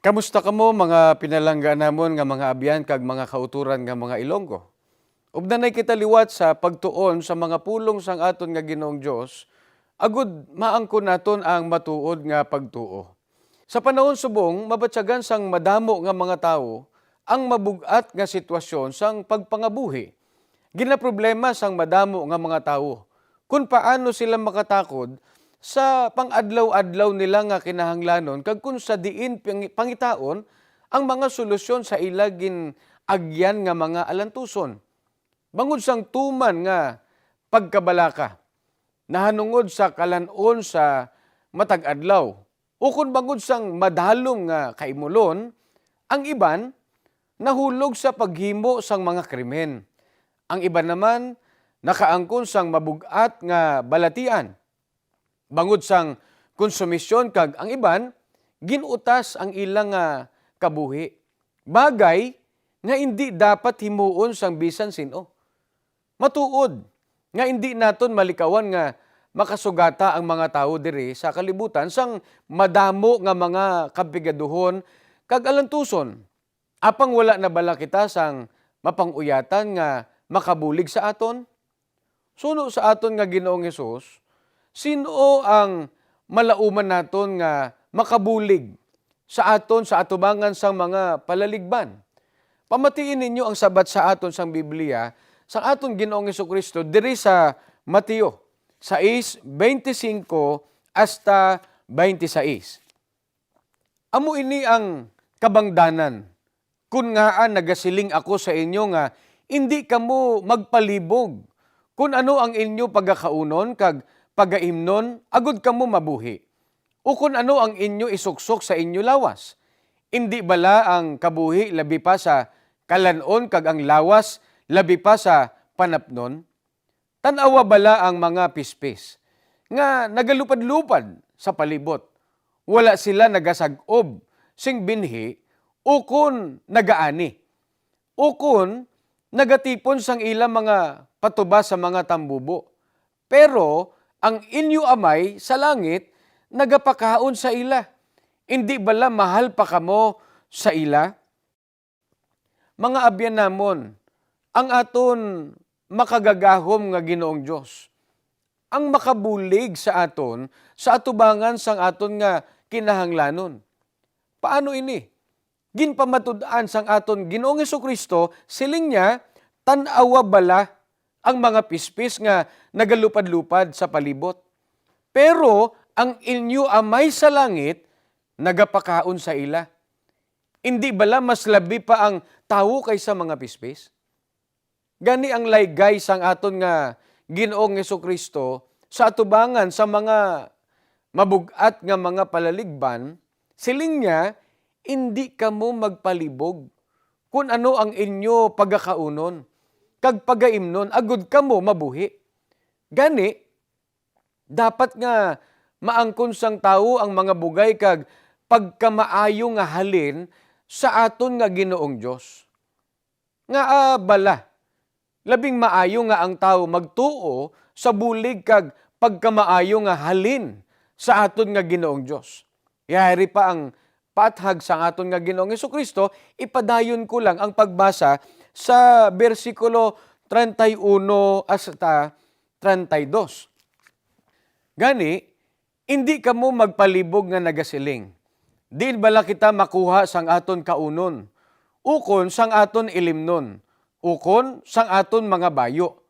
Kamusta kamo mga pinalangga namon nga mga abyan kag mga kauturan nga mga Ilonggo? Ubnanay kita liwat sa pagtuon sa mga pulong sang aton nga Ginoong Dios, agud maangkon naton ang matuod nga pagtuo. Sa panahon subong, mabatyagan sang madamo nga mga tawo ang mabug-at nga sitwasyon sang pagpangabuhi. Ginaproblema sang madamo nga mga tawo kung paano sila makatakod sa pang-adlaw-adlaw nila nga kinahanglanon kag kung sa diin pangitaon ang mga solusyon sa ilagin agyan nga mga alantuson. Bangod sang tuman nga pagkabalaka, nahanungod sa kalanon sa matag adlaw, ukon bangod sang madalom nga kaimulon, ang iban nahulog sa paghimo sang mga krimen. Ang iban naman nakaangkon sang mabug-at nga balatian. Bangod sang konsumisyon kag ang iban, ginutas ang ilang kabuhi. Bagay nga hindi dapat himuon sang bisan sino. Matuod nga hindi naton malikawan nga makasugata ang mga tao diri sa kalibutan sang madamo nga mga kapigaduhon kag alantuson. Apang wala na bala kita sang mapanguyatan nga makabulig sa aton? Suno sa aton nga Ginoong Hesus, sino ang malauman naton nga makabulig sa aton sa atubangan sang mga palaligban? Pamatiin ninyo ang sabat sa aton sang Biblia sa aton Ginoong Hesukristo diri sa Mateo 6:25 hasta 26. Amo ini ang kabangdanan. Kun ngaan nagasiling ako sa inyo nga hindi kamo magpalibog kung ano ang inyo pagakaunon kag pagaimnon agud kamo mabuhi. O kung ano ang inyo isuksok sa inyo lawas. Indi bala ang kabuhi labi pa sa kalanon kag ang lawas labi pa sa panapnon? Tanawa bala ang mga pispis nga nagalupad-lupad sa palibot. Wala sila nagasag-ob sing binhi o kun nagaani. O kun nagatipon sang ilang mga patubas sa mga tambubo. Pero ang inyo amay sa langit nagapakaon sa ila. Hindi bala mahal pa kamo sa ila? Mga abyan namon, ang aton makagagahom nga Ginoong Dios, ang makabulig sa aton sa atubangan sang aton nga kinahanglanon. Paano ini? Ginpamatud-an sang aton Ginoong Hesukristo, siling niya, tan-awa bala ang mga pispis nga nagalupad-lupad sa palibot. Pero ang inyo amay sa langit, nagapakaon sa ila. Hindi bala mas labi pa ang tawo kaysa mga pispis? Gani ang laygay sang aton nga Ginoong Hesukristo sa atubangan sa mga mabug-at nga mga palaligban, siling niya, hindi kamo magpalibog kung ano ang inyo pagakaunon, kag pagaimnon, agud kamo mabuhi. Gani, dapat nga maangkon sang tawo ang mga bugay kag pagkamaayo nga halin sa aton nga Ginoong Dios. Nga bala, labing maayo nga ang tawo magtuo sa bulig kag pagkamaayo nga halin sa aton nga Ginoong Dios. Yari pa ang pathag sa aton nga Ginoong Hesukristo, ipadayon ko lang ang pagbasa sa bersikulo 31 hasta 32. Gani, hindi kamo magpalibog nga nagasiling. Di bala kita makuha sang aton kaunon, ukon sang aton ilimnon, ukon sang aton mga bayo.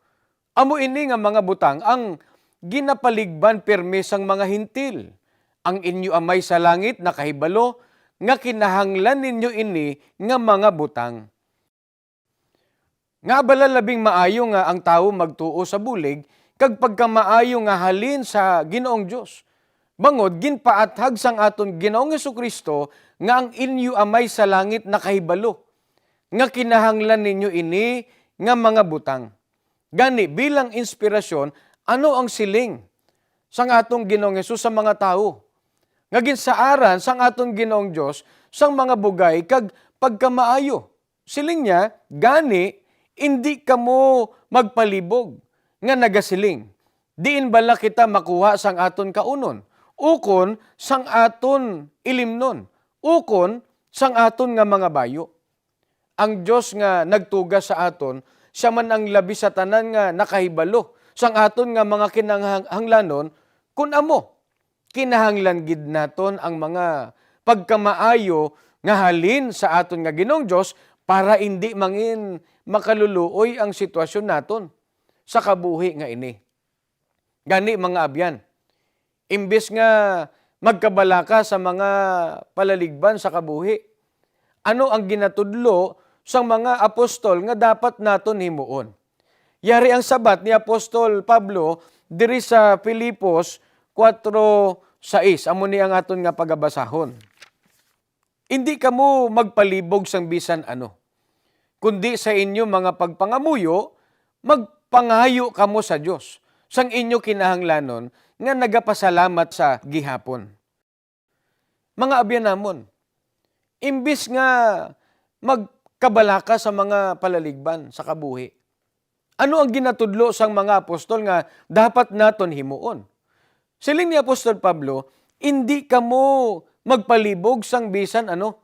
Amo ini nga mga butang ang ginapaligban perme sang mga hintil. Ang inyo amay sa langit nakahibalo, nga kinahanglan ninyo ini nga mga butang. Nga bala labing maayo nga ang tawo magtuo sa bulig, kag pagkamaayo nga halin sa Ginoong Dios. Bangod, ginpaathag sang aton Ginoong Hesukristo nga ang inyo amay sa langit nakahibalo, nga kinahanglan ninyo ini nga mga butang. Gani, bilang inspirasyon, ano ang siling sang atong Ginoong Hesus sa mga tao? Nga ginsaaran sang aton Ginoong Dios sang mga bugay kag pagkamaayo. Siling niya, gani, hindi kamo magpalibog nga nagasiling. Diin bala kita makuha sang aton kaunon, ukon sang aton ilimnon, ukon sang aton nga mga bayo. Ang Dios nga nagtuga sa aton, siya man ang labi sa tanan nga nakahibalo sang aton nga mga kinahanglanon kun amo. Kinahanglan gid naton ang mga pagkamaayo nga halin sa aton nga Ginoong Dios para hindi mangin makaluluoy ang sitwasyon naton sa kabuhi nga ini. Gani mga abyan, imbes nga magkabalaka sa mga palaligban sa kabuhi, ano ang ginatudlo sang mga apostol nga dapat naton himuon? Yari ang sabat ni Apostol Pablo diri sa Filipos 4:6. Amo ni ang aton nga pagabasahon. Hindi kamo magpalibog sang bisan ano, kundi sa inyo mga pagpangamuyo, magpangayo kamo sa Dios sang inyo kinahanglanon nga nagapasalamat sa gihapon. Mga abyan namon, imbis nga magkabalaka sa mga palaligban sa kabuhi, ano ang ginatudlo sang mga apostol nga dapat naton himuon? Siling ni Apostol Pablo, hindi kamo magpalibog sang bisan ano,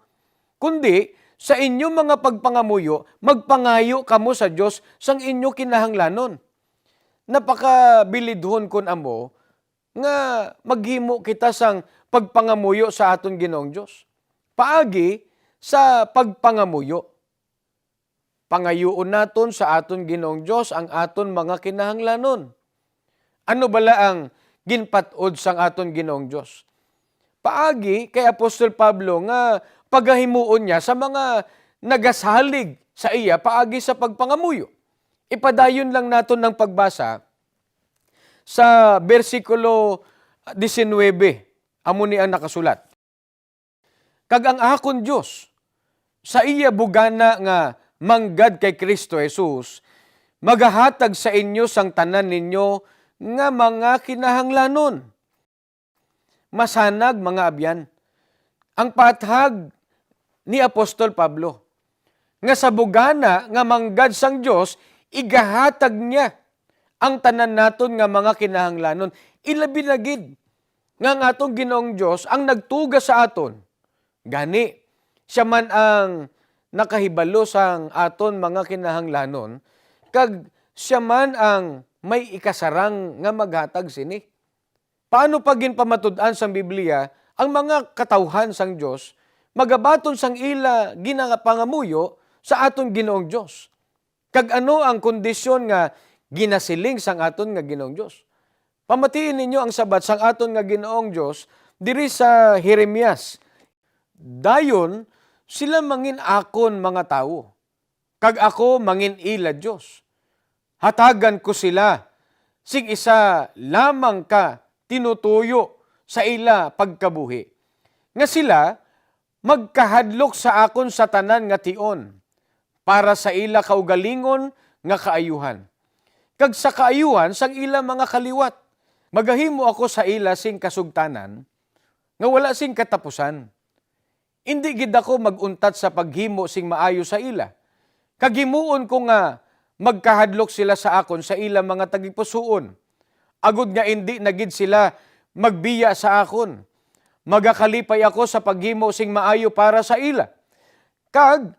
kundi sa inyo mga pagpangamuyo, magpangayo kamo sa Dios sang inyo kinahanglanon. Napakabilidhon kun amo nga maghimo kita sang pagpangamuyo sa aton Ginoong Dios. Paagi sa pagpangamuyo. Pangayuon naton sa aton Ginoong Dios ang aton mga kinahanglanon. Ano bala ang ginpatod sang aton Ginoong Dios? Paagi kay Apostol Pablo nga pagahimuon niya sa mga nagasalig sa iya paagi sa pagpangamuyo. Ipadayon lang naton ng pagbasa sa versikulo 19. Amo ni ang nakasulat. Kag ang akon Dios sa iya bugana nga manggad kay Kristo Jesus, magahatag sa inyo sang tanan ninyo nga mga kinahanglanon. Masanag mga abyan, ang pathag ni Apostol Pablo, nga sa bugana nga manggad sang Dios, igahatag niya ang tanan naton nga mga kinahanglanon. Ilabi na gid nga ang atong Ginoong Dios ang nagtuga sa aton. Gani, siya man ang nakahibalo sang aton mga kinahanglanon, kag siya man ang may ikasarang nga maghatag sini. Paano pa ginpamatud-an sang Biblia ang mga katawhan sang Dios magabaton sang ila ginapangamuyo sa aton Ginoong Dios? Kag ano ang kondisyon nga ginasiling sang aton nga Ginoong Dios? Pamatiin ninyo ang sabat sang aton nga Ginoong Dios diri sa Jeremias. Dayon sila mangin akon mga tawo, kag ako mangin ila Dios. Hatagan ko sila, sig isa lamang ka tinutuyo sa ila pagkabuhi. Nga sila magkahadlok sa akon sa tanan nga tion, para sa ila kaugalingon nga kaayuhan. Kag sa kaayuhan sang ila mga kaliwat, magahimo ako sa ila sing kasugtanan, nga wala sing katapusan. Hindi gid ako maguntat sa paghimo sing maayo sa ila. Kagimuon ko nga magkahadlok sila sa akon sa ila mga tagipusoon. Agud nga hindi na gid sila magbiya sa akon. Magakalipay ako sa paghimo sing maayo para sa ila. Kag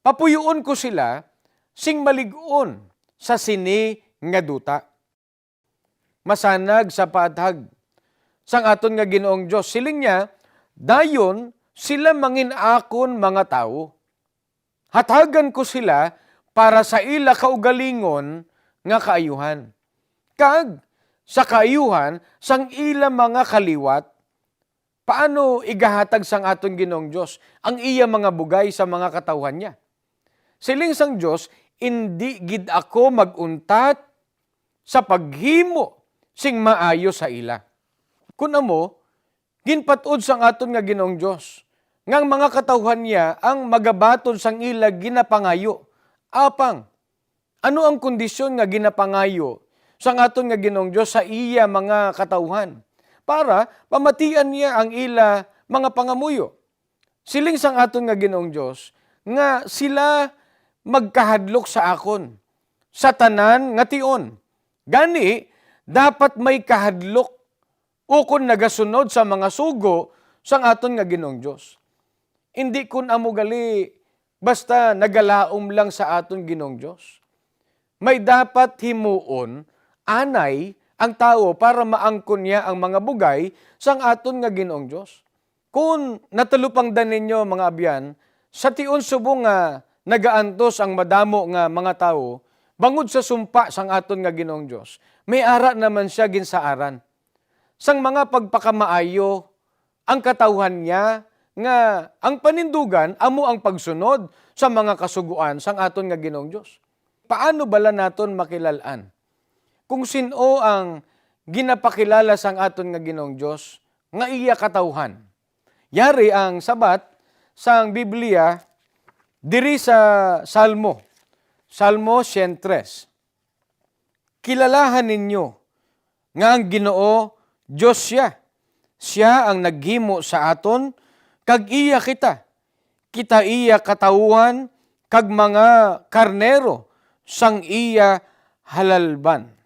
papuyoon ko sila sing malig-on sa sini nga duta. Masanag sa pathag sang aton nga Ginoong Dios. Siling niya, dayon sila mangin akon mga tawo. Hatagan ko sila para sa ila kaugalingon nga kaayuhan. Kag sa kaayuhan sang ila mga kaliwat, paano igahatag sang aton Ginoong Dios ang iya mga bugay sa mga katawhan niya? Siling sang Dios, hindi gid ako maguntat sa paghimo sing maayo sa ila. Kun amo, ginpatod sang aton nga Ginoong Dios, ngang mga katawhan niya ang magabaton sang ila ginapangayo. Apang, ano ang kondisyon nga ginapangayo sang aton nga Ginoong Dios sa iya mga katawhan? Para pamatian niya ang ila mga pangamuyo. Siling sang aton nga Ginoong Dios, nga sila magkahadlok sa akon, sa tanan nga tion. Gani, dapat may kahadlok ukon nagasunod sa mga sugo sang aton nga Ginoong Dios. Hindi kun amo gali basta nagalaom lang sa aton Ginoong Dios. May dapat himuon anay ang tao para maangkon niya ang mga bugay sang aton nga Ginoong Dios. Kung natalupangdan ninyo mga abyan, sa tion subong nga nagaantos ang madamo nga mga tao, bangod sa sumpa sang aton nga Ginoong Dios, may ara naman siya ginsaaran. Sang mga pagpakamaayo, ang katawhan niya, nga ang panindugan, amo ang pagsunod sa mga kasuguan sang aton nga Ginoong Dios. Paano bala naton makilalaan? Kung sino ang ginapakilala sang aton nga Ginoong Dios, nga iya katawhan. Yari ang sabat sang Biblia diri sa Salmo, Salmo 103. Kilalahan ninyo nga ang Ginoo Diyos siya. Siya ang naghimo sa aton, kag iya kita. Kita iya katawhan, kag mga karnero, sang iya halalban.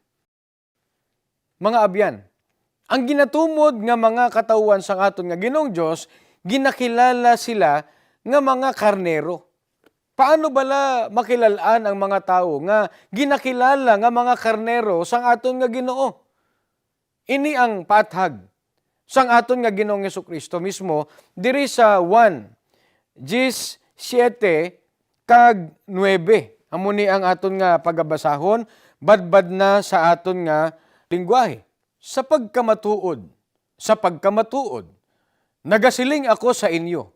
Mga abyan, ang ginatumod nga mga katawhan sang aton nga Ginoong Dios, ginakilala sila nga mga karnero. Paano bala makilalaan ang mga tao nga ginakilala nga mga karnero sang aton nga Ginoo? Ini ang paathag sang aton nga Ginoong Jesucristo mismo diri sa 1:7 kag 9. Amo ni ang aton nga pagabasahon, badbad na sa aton nga lingwahe. Sa pagkamatuod, nagasiling ako sa inyo.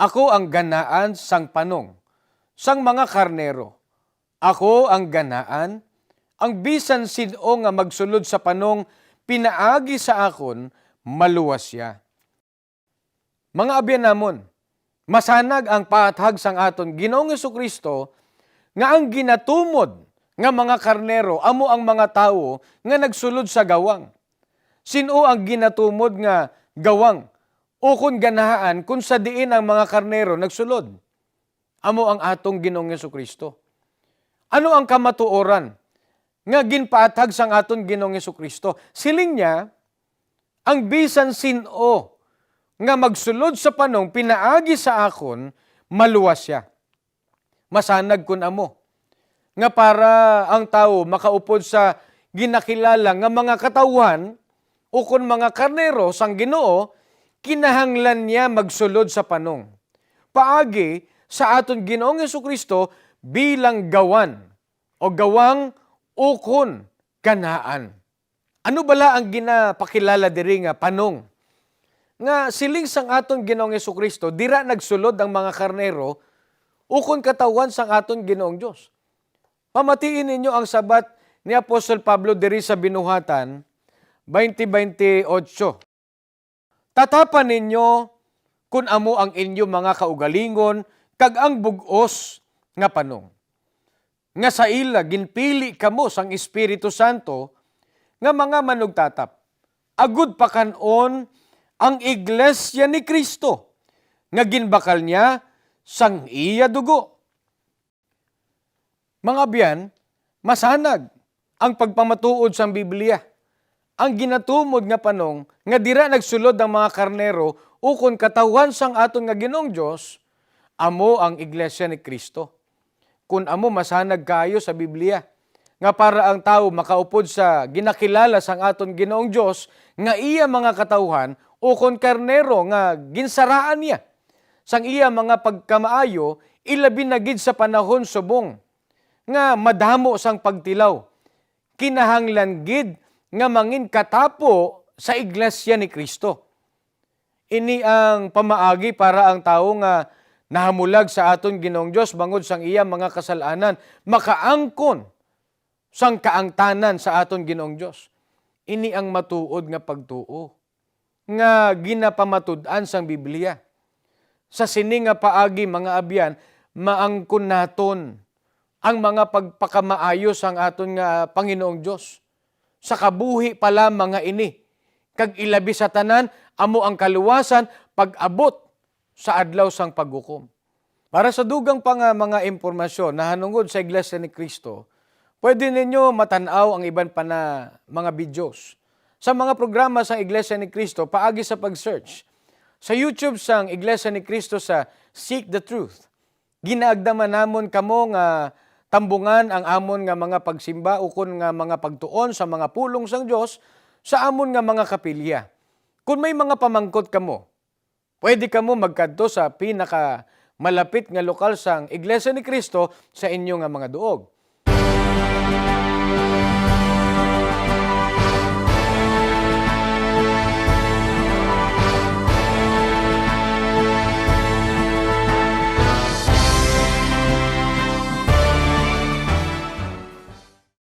Ako ang ganaan sang panong, sang mga karnero. Ako ang ganaan, ang bisan sino nga magsulod sa panong, pinaagi sa akon, maluwas siya. Mga abyan namon, masanag ang paathag sang aton Ginoong Jesucristo nga ang ginatumod nga mga karnero, amo ang mga tao nga nagsulod sa gawang. Sino ang ginatumod nga gawang? O kung ganahaan, kung sa diin ang mga karnero nagsulod? Amo ang atong Ginoong Jesucristo. Ano ang kamatuoran nga ginpaathag sang aton Ginoong Jesucristo? Siling niya, ang bisan sino nga magsulod sa panong, pinaagi sa akon, maluwas siya. Masanag kun amo. Nga para ang tao makaupod sa ginakilala nga mga katawhan o kun mga karnero sang Ginoo, kinahanglan niya magsulod sa panong. Paagi sa aton Ginoong Jesucristo bilang gawan o gawang ukon kanaan. Ano bala ang ginapakilala diri nga panong? Nga siling sang aton Ginoong Jesucristo, dira nagsulod ang mga karnero ukon katawan sang aton Ginoong Dios. Pamatiin ninyo ang sabat ni Apostol Pablo diri sa Binuhatan 20:28. Tatapan ninyo kun amo ang inyo mga kaugalingon kag ang bug-os nga panong. Nga sa ila ginpili kamo sang Espiritu Santo nga mga manugtatap. Agud pa kanon ang iglesia ni Kristo nga ginbakal niya sang iya dugo. Mga abyan, masanag ang pagpamatuod sang Biblia. Ang ginatumod nga panong, nga dira nagsulod ang mga karnero, ukon katawhan sang aton nga Ginoong Dios, amo ang iglesia ni Kristo. Kun amo masanag kayo sa Biblia, nga para ang tao makaupod sa ginakilala sang aton Ginoong Dios, nga iya mga katawhan, ukon karnero nga ginsaraan niya. Sang iya mga pagkamaayo, ilabi na gid sa panahon subong, nga madamo sang pagtilaw. Kinahanglan gid nga mangin katapo sa iglesia ni Kristo. Ini ang pamaagi para ang tao nga nahamulag sa aton Ginoong Dios bangod sang iya mga kasalanan, makaangkon sang kaangtanan sa aton Ginoong Dios. Ini ang matuod nga pagtuo nga ginapamatud-an sang Biblia. Sa sini nga paagi mga abyan, maangkon naton ang mga pagpakamaayo sang aton nga Panginoong Dios. Sa kabuhi pala mga ini, kag ilabi sa tanan, amo ang kaluwasan pag-abot sa adlaw sang paghukom. Para sa dugang pa nga mga impormasyon na hanungod sa Iglesia ni Cristo, pwede ninyo matanaw ang iban pa na mga videos. Sa mga programa sa Iglesia ni Cristo, paagi sa pag-search Sa YouTube sang Iglesia ni Cristo sa Seek the Truth, ginaagdaman namon kamo nga tambungan ang amon nga mga pagsimba ukon nga mga pagtuon sa mga pulong sang Dios sa amon nga mga kapilya. Kung may mga pamangkot kamo, pwede kamo magkadto sa pinaka malapit nga lokal sang Iglesia ni Cristo sa inyo nga mga duog.